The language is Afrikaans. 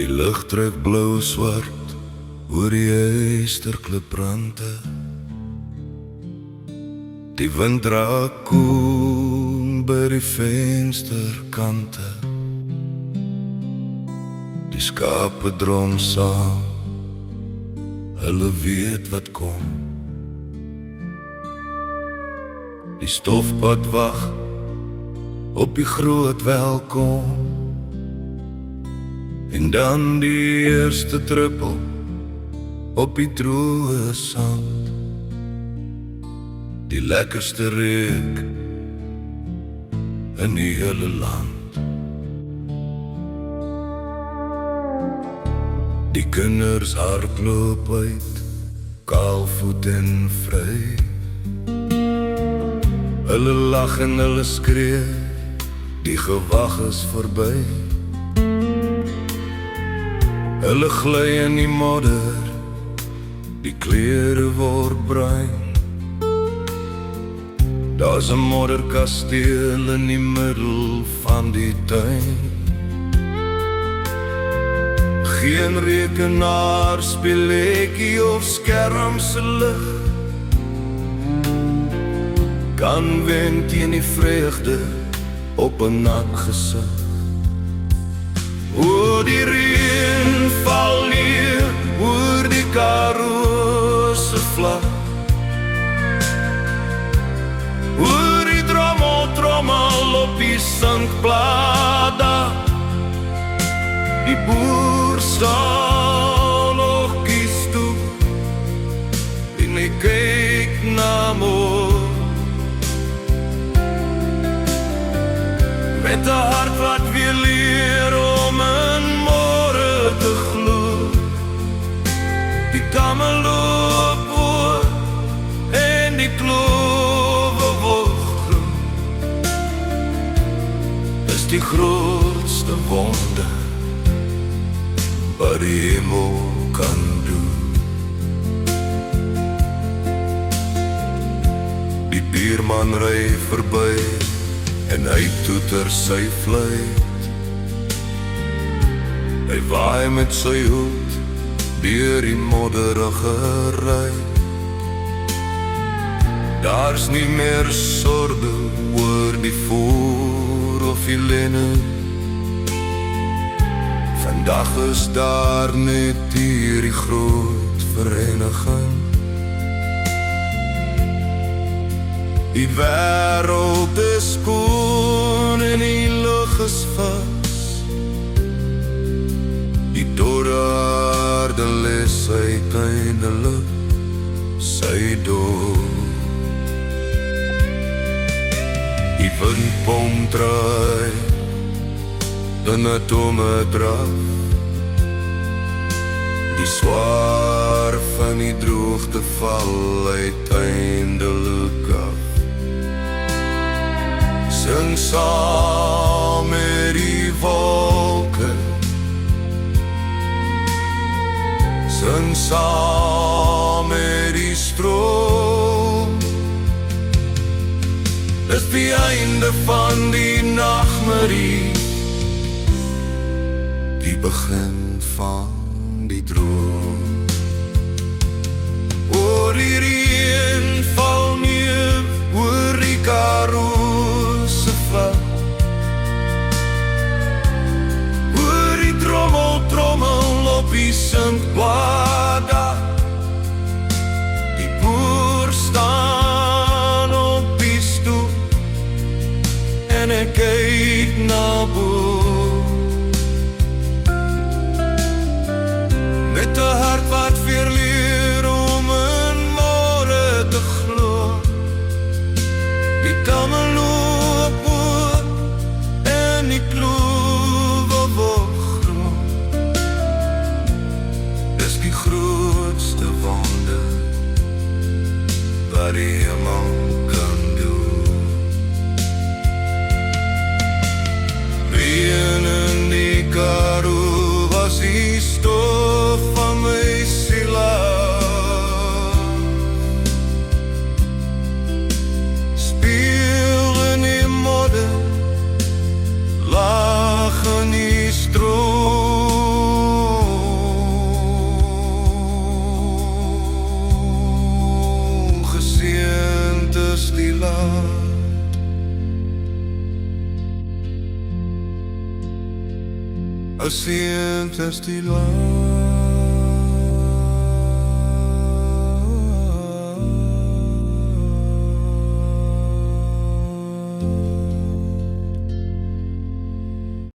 Die lug trek blou swart oor die eysterklipbrande. Die wind raak koel by die vensterkante. Die skape drom saam, hulle weet wat kom. Die stofpad wag op die groot welkom. En dan die eerste druppel op die droë sand. Die lekkerste reuk in die hele land. Die kinders hardloop uit, kaalvoet en vry. Hulle lag en hulle skree, die gewag is verby. Hulle gly in die modder, die klere word bruin. Daar's 'n modderkasteel in die middel van die tuin. Geen rekenaar, speletjie of skerm se lig kan wen teen die vreugde op 'n nat gesig. O, die reën val neer oor die Karoo se vlak. Oor die trommel op die sinkplate. Die boer staan nog kies toe en hy kyk na môre. Met 'n hart wat weer leer om in môre te glo. Die damme loop oor en die klowe word groen. Dis die grootste wonder wat die hemel kan doen. Die buurman ry verby en hy toeter sy fluit. Hy waai met sy hoed deur die modderige ry. Daar's nie meer sorge oor die voer of die linnen. Vandag is daar net hierdie groot vereniging. Die wêreld is skoon en die lug is vas. Die dode aarde les uiteindelik sy dood. Die windpom draai in atome draf. Die swaar van die droogte val uiteindelik af. Sing saam met die wolke, sing saam met die stroom. Dis die einde van die nagmerrie, die begin van die droom. Oor die reën val neer oor die Karoo se vlak. Oor die trommel op die sinkplate. Die boer staan op die stoep en hy kyk na bo. Met 'n hart wat weer leer om in môre te glo. Die damme loop oor en die klowe word groen. Dis die grootste wonder wat die hemel kan doen. Reën in die Karoo was die stof van my siel af. Speel in die modder, lag in die stroom. laat. Al sientes die laat.